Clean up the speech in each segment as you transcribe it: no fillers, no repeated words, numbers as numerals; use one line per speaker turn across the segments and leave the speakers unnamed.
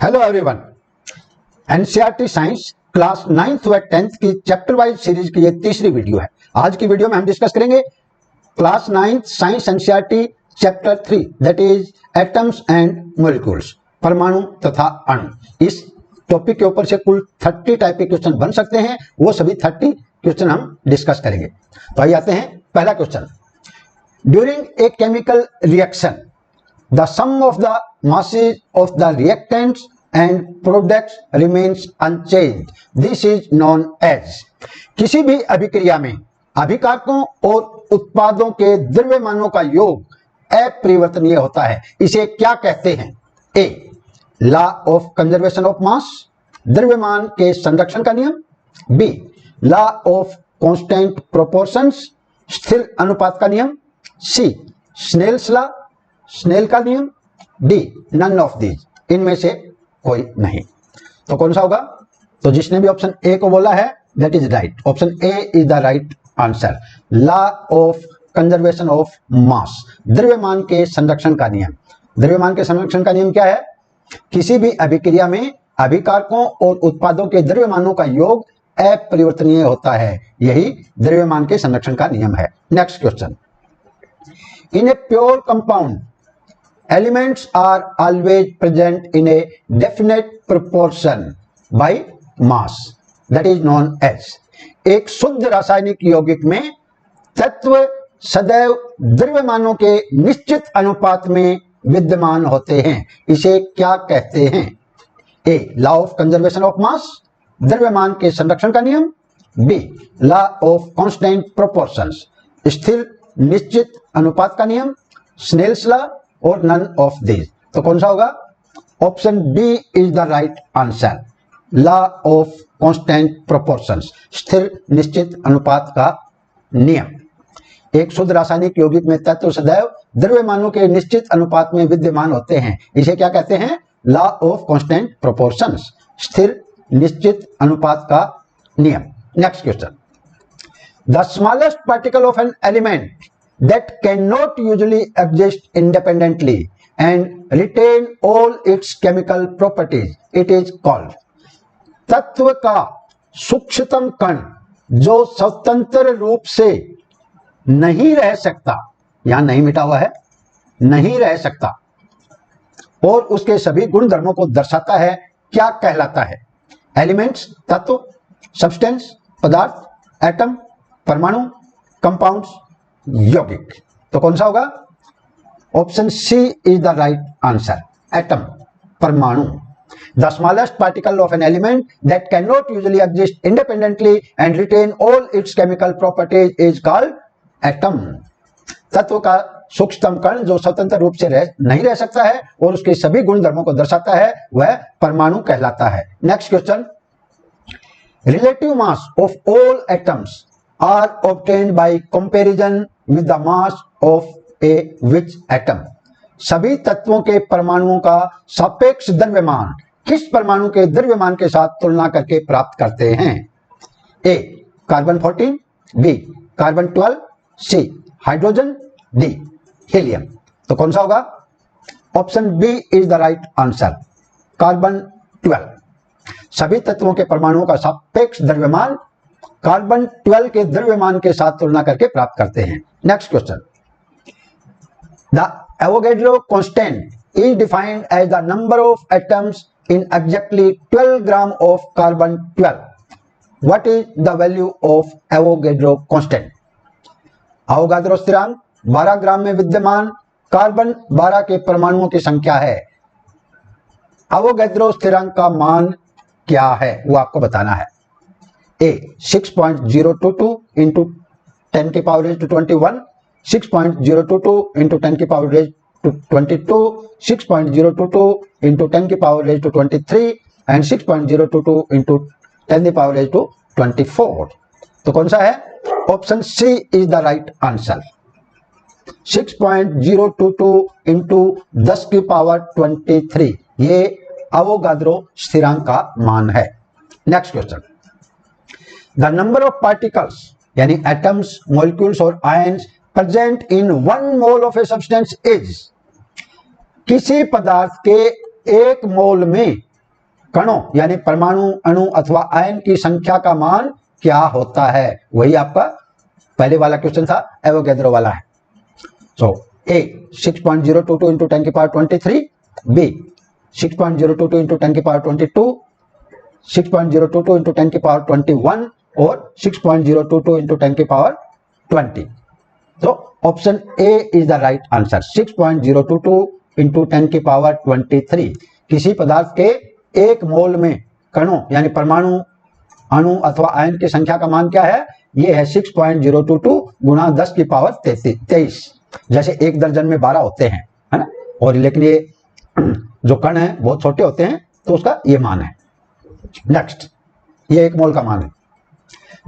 Hello everyone, NCERT science class 9th व 10th की chapter wise series की ये तीसरी वीडियो है। आज की वीडियो में हम डिस्कस करेंगे class 9th science NCERT chapter 3 that is atoms and molecules, परमाणु तथा अणु। इस टॉपिक के ऊपर से कुल 30 टाइप के क्वेश्चन बन सकते हैं, वो सभी 30 क्वेश्चन हम डिस्कस करेंगे। तो आइए आते हैं पहला question. During a chemical reaction the sum of the masses of the reactants and products remains unchanged. This is known as। किसी भी अभिक्रिया में अभिकारकों और उत्पादों के द्रव्यमानों का योग अपरिवर्तनीय होता है, इसे क्या कहते हैं? A, law of conservation of mass, द्रव्यमान के संरक्षण का नियम। B, law of constant proportions, स्थिर अनुपात का नियम। सी, स्नेल्स लॉ, स्नेल का नियम। डी, नन ऑफ दीज, इनमें से कोई नहीं। तो कौन सा होगा? तो जिसने भी ऑप्शन ए को बोला है that is right. Option A is the right answer. Law of conservation of mass, द्रव्यमान के संरक्षण का नियम। द्रव्यमान के संरक्षण का नियम क्या है? किसी भी अभिक्रिया में अभिकारकों और उत्पादों के द्रव्यमानों का योग अपरिवर्तनीय होता है, यही द्रव्यमान के संरक्षण का नियम है। Next question. In a pure compound elements are always present in a definite proportion by mass that is known as। एक शुद्ध रासायनिक यौगिक में तत्व सदैव द्रव्यमानों के निश्चित अनुपात में विद्यमान होते हैं, इसे क्या कहते हैं? A, law of conservation of mass, द्रव्यमान के संरक्षण का नियम। B, law of constant proportions, स्थिर निश्चित अनुपात का नियम। स्नेल्स लॉ और नन ऑफ दिस। तो कौन सा होगा? Option B is the right answer. Law of constant proportions, स्थिर निश्चित अनुपात का नियम। एक शुद्ध रासायनिक यौगिक में तत्व सदैव द्रव्यमानों के निश्चित अनुपात में विद्यमान होते हैं, इसे क्या कहते हैं? लॉ ऑफ कांस्टेंट प्रोपोर्शंस, स्थिर निश्चित अनुपात का नियम। Next question. The smallest particle of an element that cannot usually exist independently and retain all its chemical properties, it is called। तत्व का सूक्ष्मतम कण जो स्वतंत्र रूप से नहीं रह सकता, यहां नहीं मिटा हुआ है, नहीं रह सकता, और उसके सभी गुण धर्मों को दर्शाता है, क्या कहलाता है? एलिमेंट्स तत्व, सब्सटेंस पदार्थ, एटम परमाणु, कंपाउंड्स यौगिक। तो कौन सा होगा? Option C is the right answer. Atom, परमाणु। The smallest particle of an element that can not usually exist independently and retain all its chemical properties is called atom. तत्व का सूक्ष्मतम कण जो स्वतंत्र रूप से नहीं रह सकता है और उसके सभी गुण धर्मों को दर्शाता है, वह परमाणु कहलाता है। Next question. Relative mass of all atoms are obtained by comparison with the mass of a which atom। सभी तत्वों के परमाणुओं का सापेक्ष द्रव्यमान किस परमाणु के द्रव्यमान के साथ तुलना करके प्राप्त करते हैं? A, carbon 14, B, carbon 12, C, hydrogen, D, helium. तो कौन सा होगा? Option B is the right answer. Carbon 12। सभी तत्वों के परमाणुओं का सापेक्ष द्रव्यमान कार्बन 12 के द्रव्यमान के साथ तुलना करके प्राप्त करते हैं। Next question. The Avogadro constant is defined as the number of atoms in exactly 12 gram of carbon 12। What is the value of Avogadro constant? Avogadro स्थिरांक 12 ग्राम में विद्यमान कार्बन 12 के परमाणुओं की संख्या है। एवोगैड्रो स्थिरांक का मान क्या है वो आपको बताना है। ए, 6.022 इंटू 10 की पावर रेज टू 21, 6.022 इंटू 10 की पावर रेज टू 22, 6.022 इंटू 10 की power raise to 23 and 6.022 into 10 की पावर रेज टू 24। तो कौन सा है? Option C is the right answer. 6.022 into 10 की पावर 23, ये एवोगाद्रो स्थिरांक का मान है। Next question. The number of particles यानी atoms, molecules और ions present in 1 mole of a substance is। किसी पदार्थ के 1 मोल में कणों यानी परमाणु, अणु अथवा आयन की संख्या का मान क्या होता है? वही आपका पहले वाला क्वेश्चन था, एवोगैड्रो वाला है। सो ए 6.022 into 10 की पावर 23, बी 6.022 into 10 की पावर 22, 6.022 into 10 की पावर 21 और 6.022 into 10 की पावर 20। तो option A is the right answer. 6.022 into 10 की पावर 23 किसी पदार्थ के एक मोल में कणों यानी परमाणु, अणु अथवा आयन की संख्या का मान क्या है? ये है 6.022 गुणा 10 की पावर 23। जैसे एक दर्जन में 12 होते हैं, है ना, और लेकिन ये जो कण है बहुत छोटे होते हैं, तो उसका ये मान है। नेक्स्ट, ये एक मोल का मान है।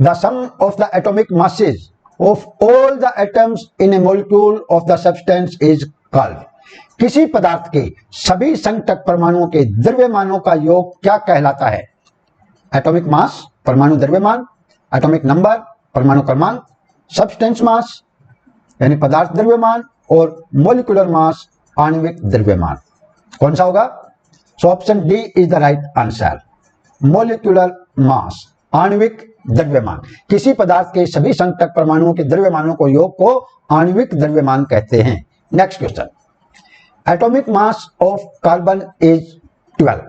The sum of the atomic masses of all the atoms in a molecule of the substance is called. किसी पदार्थ के सभी संघटक परमाणुओं के द्रव्यमानों का योग क्या कहलाता है? एटॉमिक मास परमाणु द्रव्यमान, एटॉमिक नंबर परमाणु क्रमांक, सब्सटेंस मास यानी पदार्थ द्रव्यमान और मॉलिक्यूलर मास आणविक द्रव्यमान। कौन सा होगा? सो option D is the right answer. Molecular mass आणविक द्रव्यमान। किसी पदार्थ के सभी संघटक परमाणुओं के द्रव्यमानों को योग को आणविक द्रव्यमान कहते हैं। Next question, atomic mass of carbon is 12।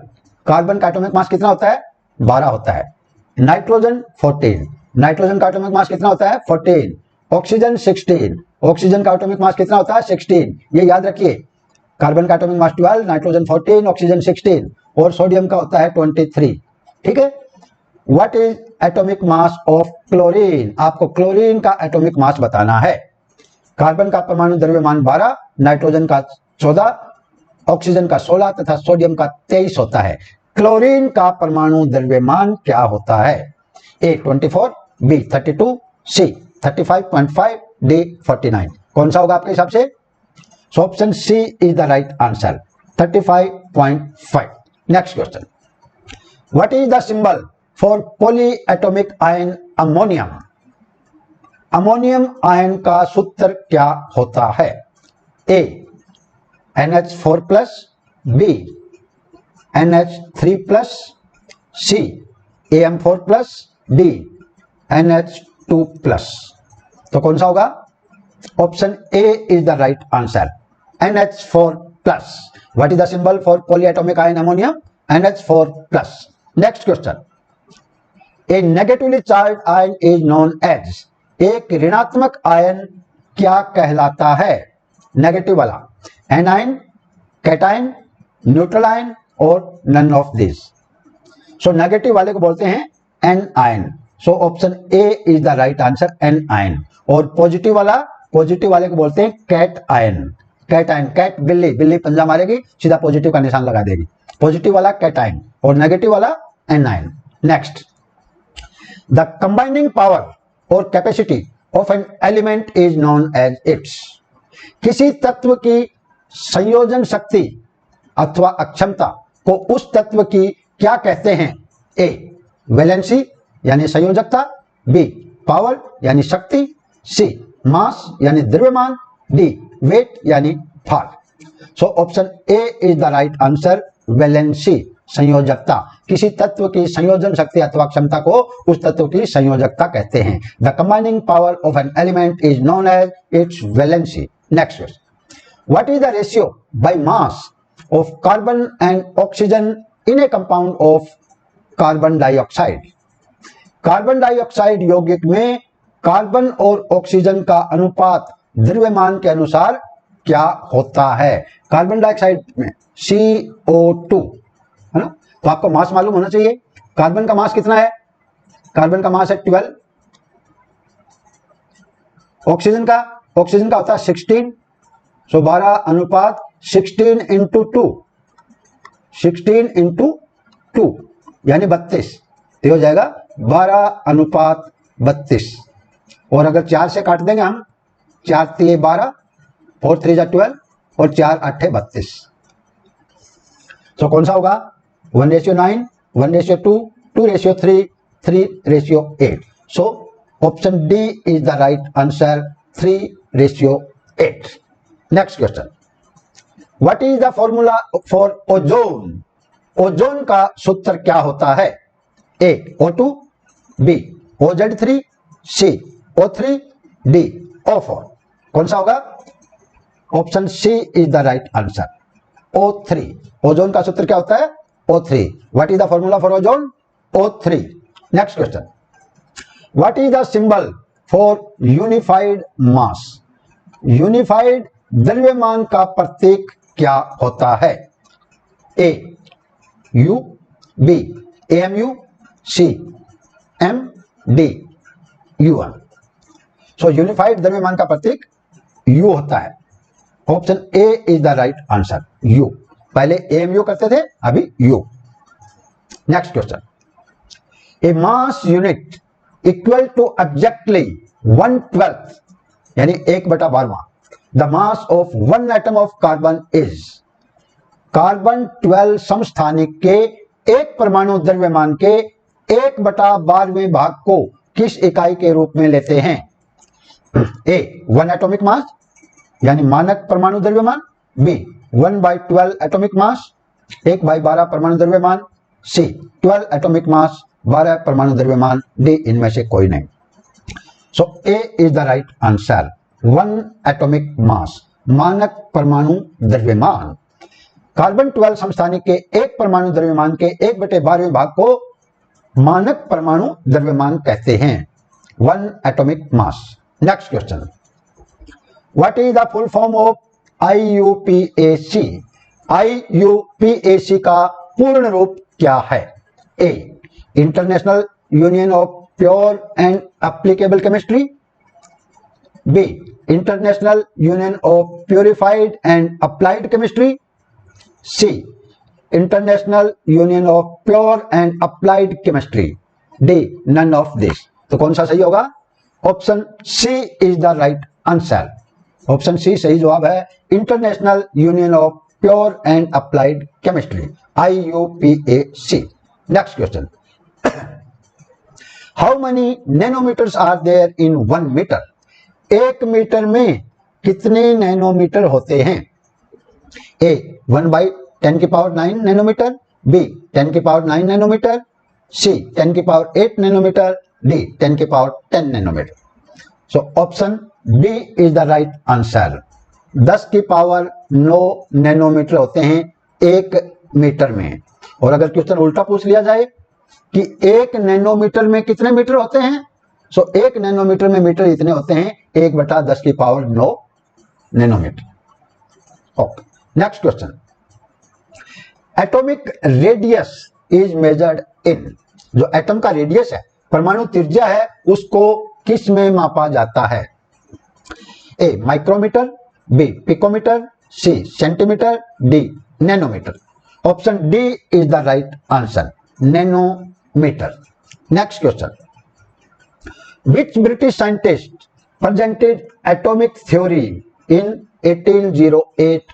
Carbon का एटॉमिक मास कितना होता है? 12 होता है। नाइट्रोजन 14, नाइट्रोजन का एटॉमिक मास कितना होता है? 14। ऑक्सीजन 16, ऑक्सीजन का एटॉमिक मास कितना होता है? 16। ये याद रखिए, कार्बन का एटॉमिक मास 12, नाइट्रोजन 14, ऑक्सीजन 16 और सोडियम का होता है 23। ठीक है। What is atomic mass of chlorine? आपको क्लोरीन का एटॉमिक मास बताना है। कार्बन का परमाणु द्रव्यमान 12, नाइट्रोजन का 14, ऑक्सीजन का 16 तथा सोडियम का 23 होता है। क्लोरीन का परमाणु द्रव्यमान क्या होता है? A 24, B 32, C 35.5, D 49। कौन सा होगा आपके हिसाब से? So option C is the right answer, 35.5। Next question, what is the symbol for polyatomic ion ammonium? Ammonium ion का सूत्र क्या होता है? A NH4+, B NH3+, C AM4+, D NH2+। तो कौन सा होगा? Option A is the right answer, NH4+। What is the symbol for polyatomic ion ammonium? NH4+। Next question, a negatively charge ion is known as. एक ऋणात्मक आयन क्या कहलाता है? नेगेटिव वाला एनायन, कैटायन, न्यूट्रल आयन और none of this. So negative वाले को बोलते हैं anion. So option A is the right answer, anion. और पॉजिटिव वाले को बोलते हैं cation. Cation, cat बिल्ली, बिल्ली पंजा मारेगी सीधा पॉजिटिव का निशान लगा देगी। पॉजिटिव वाला कैट आयन और नेगेटिव वाला anion. Next, the combining power और capacity of an element is known as its. किसी तत्व की संयोजन शक्ति अथवा अक्षमता को उस तत्व की क्या कहते हैं? ए वैलेंसी यानी संयोजकता, बी पावर यानी शक्ति, सी मास यानी द्रव्यमान, डी वेट यानी भार। So option A is the right answer, valency संयोजकता। किसी तत्व की संयोजन शक्ति अथवा क्षमता को उस तत्व की संयोजकता कहते हैं। The combining power of an element is known as its valency. Next question, what is the ratio by mass of carbon and oxygen in a compound of carbon dioxide? Carbon dioxide यौगिक में carbon और oxygen का अनुपात द्रव्यमान के अनुसार क्या होता है? कार्बन डाइऑक्साइड में CO2 है ना, तो आपको मास मालूम होना चाहिए। कार्बन का मास कितना है? कार्बन का मास है 12। ऑक्सीजन का होता है 16। सो 12 अनुपात 16 इंटू 2, 16 इंटू 2 यानी 32। तो हो जाएगा 12 अनुपात 32। और अगर 4 से काट देंगे हम, 4 3 12, 4 3 12 और 4 8 32। तो कौन सा होगा? 1:9, 1:2, 2:3, 3:8। So option D is the right answer, 3:8। Next question, what is the formula for ozone? Ozone का सूत्र क्या होता है? A O2, B OZ3, C O3, D O4। कौन सा होगा? Option C is the right answer, O3। Ozone का सूत्र क्या होता है? O3। What is the formula for ozone? O3। Next question, what is the symbol for unified mass? Unified द्रव्यमान का प्रतीक क्या होता है? A U, B AMU, C M, D UN। So unified द्रव्यमान का प्रतीक U होता है। Option A is the right answer, U। पहले AMU करते थे, अभी U। Next question, a mass unit equal to exactly 1/12 यानी 1/12 the mass of one atom of carbon is. Carbon 12 समस्थानिक के एक परमाणु द्रव्यमान के 1/12वें भाग को किस इकाई के रूप में लेते हैं? ए 1 एटॉमिक मास यानी मानक परमाणु द्रव्यमान, बी 1/12 एटॉमिक मास 1/12 परमाणु द्रव्यमान, सी 12 एटॉमिक मास 12 परमाणु द्रव्यमान, डी इनमें से कोई नहीं। So A is the right answer, 1 atomic mass मानक परमाणु द्रव्यमान। कार्बन 12 समस्थानिक के एक परमाणु द्रव्यमान के 1/12वें भाग को मानक परमाणु द्रव्यमान कहते हैं, 1 atomic mass. Next question, what is the full form of IUPAC? IUPAC का पूर्ण रूप क्या है? A International Union of Pure and Applicable Chemistry, B International Union of Purified and Applied Chemistry, C International Union of Pure and Applied Chemistry, D none of this. तो कौन सा सही होगा? Option C is the right answer. Option C सही जवाब है, International Union of Pure and Applied chemistry, IUPAC। Next question, how many nanometres are there in 1 metre? 1 metre में कितने नैनोमीटर होते हैं? A 1/10⁹ nanometre, B 10⁹ nanometre, C 10⁸ nanometre, D 10⁻10 nanometre. So option B is the right answer, 10⁹9 nanometre होते हैं 1 metre में। और अगर question उल्टा पूछ लिया जाए कि 1 नैनोमीटर में कितने मीटर होते हैं, सो 1 नैनोमीटर में मीटर इतने होते हैं 1/10⁹9 nanometre. Okay, next question, atomic radius is measured in. जो एटम का रेडियस है, परमाणु त्रिज्या है, उसको किस में मापा जाता है? A micrometre, B picometre, C centimetre, D nanometre. Option D is the right answer, nanometre. Next question, which British scientist presented atomic theory in 1808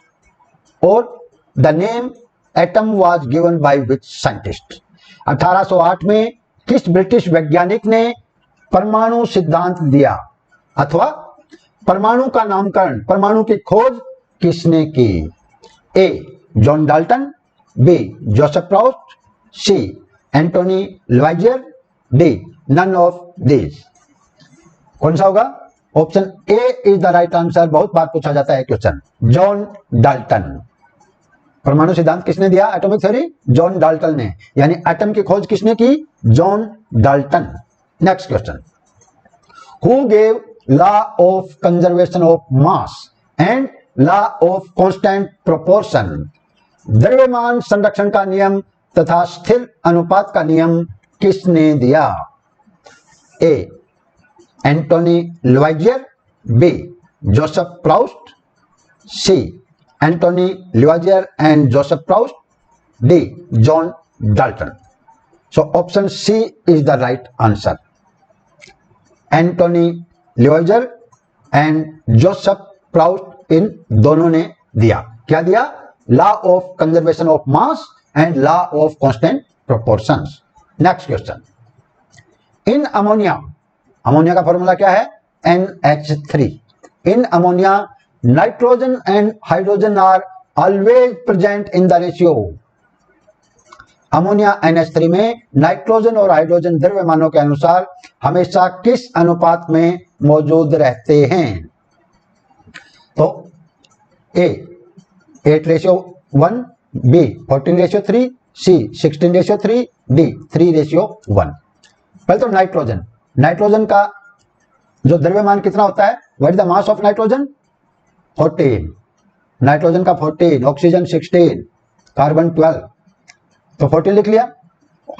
और the name atom was given by which scientist? 1808 में किस British वैज्ञानिक ने परमाणु सिद्धांत दिया अथवा परमाणु का नामकरण, परमाणु की खोज किसने की? A John Dalton, B Joseph Proust, C Antoine Lavoisier, D none of this. कौन सा होगा? Option A is the right answer. बहुत बार पूछा जाता है क्वेश्चन, जॉन डाल्टन। परमाणु सिद्धांत किसने दिया? एटॉमिक थ्योरी जॉन डाल्टन ने, यानी एटम की खोज किसने की? John Dalton. Next question, who gave law of conservation of mass and law of constant proportion? द्रव्यमान संरक्षण का नियम तथा स्थिर अनुपात का नियम किसने दिया? A Antoine Lavoisier, B Joseph Proust, C Antoine Lavoisier and Joseph Proust, D John Dalton. So option C is the right answer, Antoine Lavoisier and Joseph Proust, इन दोनों ने दिया। क्या दिया? Law of conservation of mass and law of constant proportions. Next question, in ammonia, ammonia का formula क्या है? NH3। In ammonia nitrogen and hydrogen are always present in the ratio ammonia NH3 में नाइट्रोजन और hydrogen द्रव्यमानों के अनुसार हमेशा किस अनुपात में मौजूद रहते हैं? तो A 8:1, B 14:3, C 16:3, D 3:1। पहले तो नाइट्रोजन का जो द्रव्यमान कितना होता है? What is the mass of nitrogen? 14। Nitrogen का 14, ऑक्सीजन 16, कार्बन 12, तो 14 लिख लिया।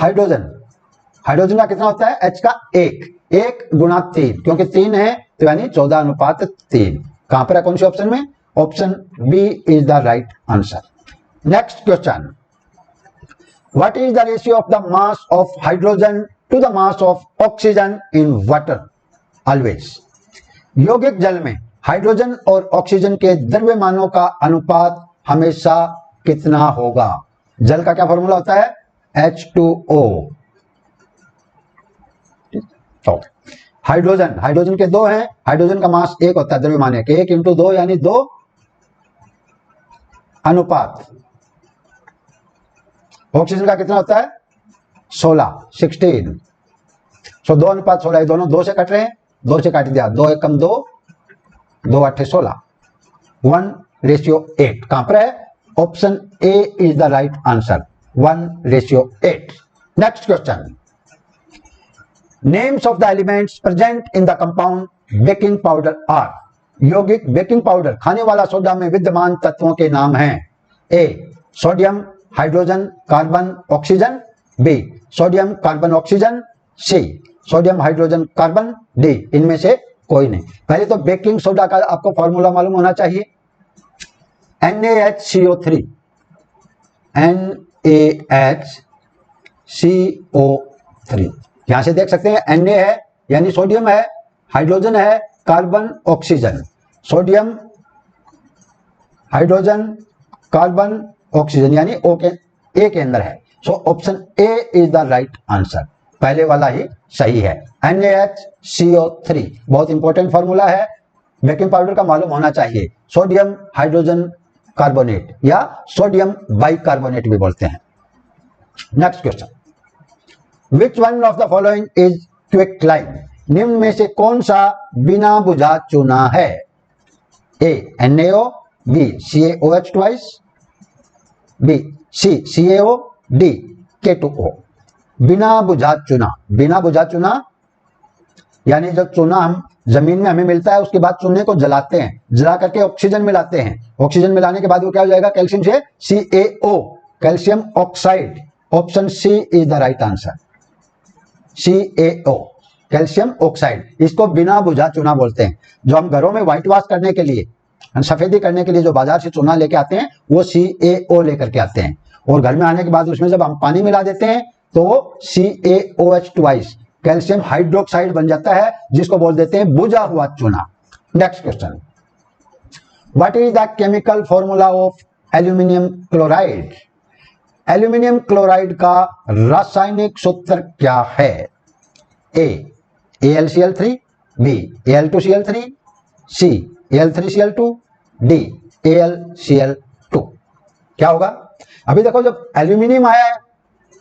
हाइड्रोजन का कितना होता है? H का 1 गुणा 3, क्योंकि 3 है तो यानी 14:3। कहां पर है? कौन से ऑप्शन में? Option B is the right answer. Next question, what is the ratio of the mass of hydrogen to the mass of oxygen in water? Always यौगिक जल में हाइड्रोजन और ऑक्सीजन के द्रव्यमानों का अनुपात हमेशा कितना होगा? जल का क्या फॉर्मूला होता है? H2O। हाइड्रोजन के 2 हैं, हाइड्रोजन का मास 1 होता है, द्रव्यमान 1 × 2 यानी 2 अनुपात। ऑक्सीजन का कितना होता है? 16। सो 2 अनुपात 16, दोनों 2 से कट रहे हैं, 2 से काट दिया, 2 एकम 2, 2 8 16, 1:8। कहां पर है? Option A is the right answer, 1:8। Next question, names of the elements present in the compound baking powder are? यौगिक बेकिंग पाउडर खाने वाला सोडा में विद्यमान तत्वों के नाम हैं। A sodium, hydrogen, carbon, oxygen, B sodium, carbon, oxygen, C sodium, hydrogen, carbon, D इनमें से कोई नहीं। पहले तो बेकिंग सोडा का आपको फॉर्मूला मालूम होना चाहिए, NaHCO3। NaHCO3 यहां से देख सकते हैं, Na है यानी सोडियम है, हाइड्रोजन है, carbon, oxygen, sodium, hydrogen, carbon, oxygen यानी O के A के अंदर है। सो option A is the right answer, पहले वाला ही सही है। NaHCO3 बहुत इंपॉर्टेंट फॉर्मूला है, बेकिंग पाउडर का मालूम होना चाहिए। सोडियम हाइड्रोजन कार्बोनेट या सोडियम बाइकार्बोनेट भी बोलते हैं। Next question, which one of the following is quicklime? निम्न में से कौन सा बिना बुझा चूना है? ए NaO, B CaOH twice, B C CaO, D K2O। बिना बुझा चूना यानी जब चूना हम जमीन में हमें मिलता है, उसके बाद चूने को जलाते हैं, जला करके ऑक्सीजन मिलाते हैं, ऑक्सीजन मिलाने के बाद वो क्या हो जाएगा? कैल्शियम से CaO, calcium oxide. Option C is the right answer, CaO calcium oxide. इसको बिना बुझा चूना बोलते हैं। जो हम घरों में व्हाइट वॉश करने के लिए, सफेदी करने के लिए जो बाजार से चूना लेके आते हैं, वो CaO लेकर के आते हैं, और घर में आने के बाद उसमें जब हम पानी मिला देते हैं तो वो CaOH ट्वाइस कैल्शियम हाइड्रोक्साइड बन जाता है, जिसको बोल देते हैं बुझा हुआ चूना। Next question, what is the chemical formula of aluminium chloride? Aluminium chloride का रासायनिक सूत्र क्या है? ए AlCl3, बी Al2Cl3, सी Al3Cl2, डी AlCl2। क्या होगा? अभी देखो, जब एल्यूमिनियम आया है,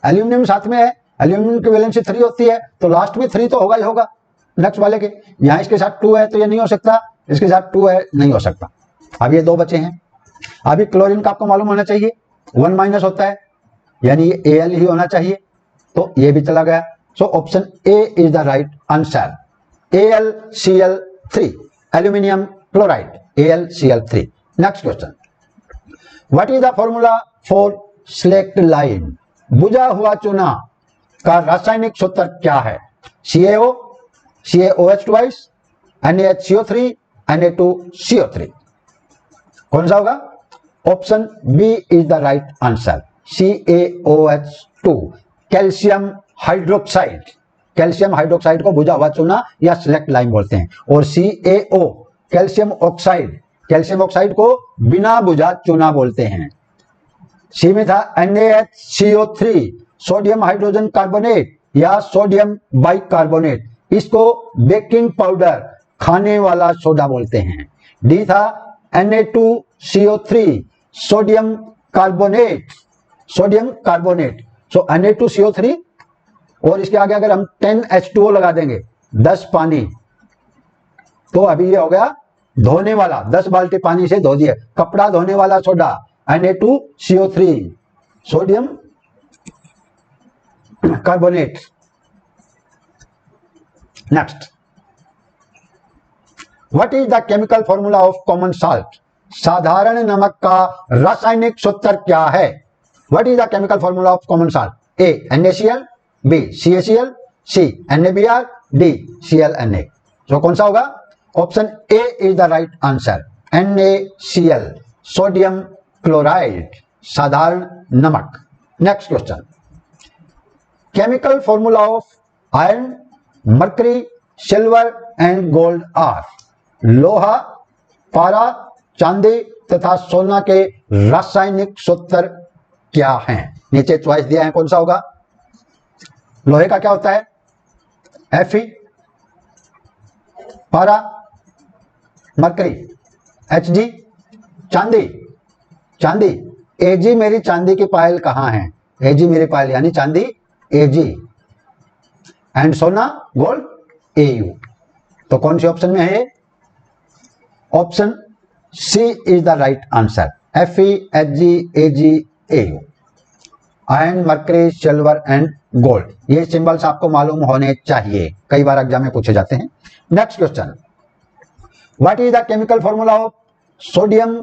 एल्यूमिनियम साथ में है, एल्यूमिनियम की वैलेंसी 3 होती है, तो लास्ट में 3 तो होगा ही होगा नेक्स्ट वाले के। यहां इसके साथ 2 है तो ये नहीं हो सकता, इसके साथ 2 है, नहीं हो सकता। अब ये 2 बचे हैं। अभी क्लोरीन का आपको मालूम होना चाहिए, 1- होता है, यानी ये Al ही होना चाहिए, तो ये भी चला गया। सो option A is the right answer, AlCl3, aluminium chloride, AlCl3। Next question, what is the formula for slaked lime? बुझा हुआ चूना का रासायनिक सूत्र क्या है? CaO, CaOH twice, NaHCO3, Na2CO3। कौन सा होगा? Option B is the right answer, CaOH2 calcium hydroxide. Calcium hydroxide को बुझा हुआ चूना या सिलेक्ट लाइम बोलते हैं, और CaO calcium oxide, calcium oxide को बिना बुझा चूना बोलते हैं। सी में था NaHCO3 सोडियम हाइड्रोजन कार्बोनेट या सोडियम बाइकार्बोनेट, इसको बेकिंग पाउडर खाने वाला सोडा बोलते हैं। डी था Na2CO3 sodium carbonate, sodium carbonate so Na2CO3 और इसके आगे अगर हम 10H2O लगा देंगे 10 पानी, तो अभी ये हो गया धोने वाला, 10 बाल्टी पानी से धो दिए, कपड़ा धोने वाला soda Na2CO3, sodium carbonate. Next, what is the chemical formula of common salt? साधारण नमक का रासायनिक सूत्र क्या है? What is the chemical formula of common salt? A NaCl, B CaCl, C NaBr, D ClNa। तो कौन सा होगा? Option A is the right answer, NaCl, sodium chloride, साधारण नमक। Next question, chemical formula of iron, mercury, silver and gold are. लोहा, पारा, चांदी तथा सोना के रासायनिक सूत्र क्या हैं? नीचे चॉइस दिया है, कौन सा होगा? लोहे का क्या होता है? Fe, पारा, मरकरी, Hg, चांदी, चांदी Ag, मेरी चांदी की पायल कहां है? Ag मेरी पायल यानी चांदी Ag, एंड सोना गोल्ड Au। तो कौन सी ऑप्शन में है? Option C is the right answer, Fe, Hg, Ag, Au। Iron, mercury, silver and gold, ये सिंबल्स आपको मालूम होने चाहिए, कई बार एग्जाम में पूछे जाते हैं। Next question, what is the chemical formula of sodium,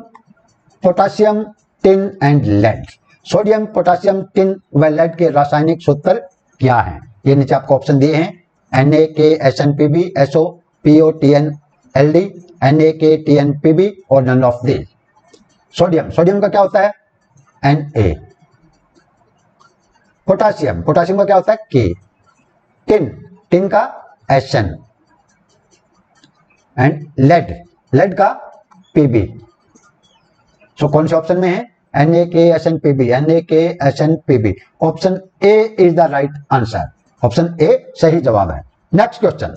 potassium, tin and lead? Sodium, potassium, tin व लेड के रासायनिक सूत्र क्या हैं? ये नीचे आपको ऑप्शन दिए हैं, NaKSnPb, SO, POTnLd, NaKTnPb और none of this. Sodium, sodium का क्या होता है? Na। पोटासियम, पोटासियम का क्या होता है? K। टिन, टिन का Sn, एंड लेड, लेड का Pb। सो कौन से ऑप्शन में है? NaKSnPb, NaKSnPb। Option A is the right answer, option A सही जवाब है। Next question,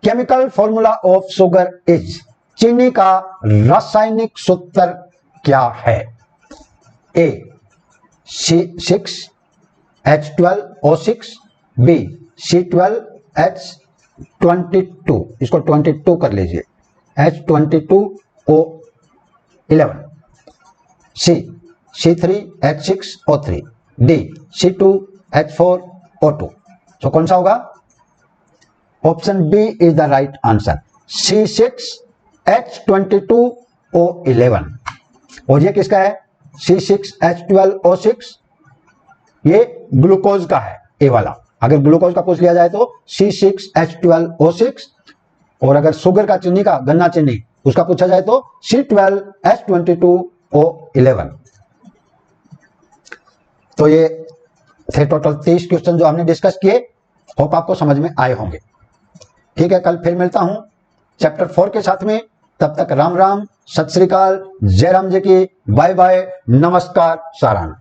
chemical formula of sugar is. चीनी का रासायनिक सूत्र क्या है? ए C6H12O6, बी C12H22, इसको 22 कर लीजिए, H22O11, सी C3H6O3, डी C2H4O2। तो कौन सा होगा? Option B is the right answer, C6H22O11। और ये किसका है? C6H12O6, ये ग्लूकोज का है, ए वाला। अगर ग्लूकोज का पूछ लिया जाए तो C6H12O6, और अगर शुगर का, चीनी का, गन्ना चीनी, उसका पूछा जाए तो C12H22O11। तो ये थे टोटल 30 क्वेश्चन जो हमने डिस्कस किए, होप आपको समझ में आए होंगे। ठीक है, कल फिर मिलता हूं चैप्टर 4 के साथ में। तब तक राम राम, सत श्री अकाल, जय राम जी की, बाय बाय, नमस्कार, सारांश।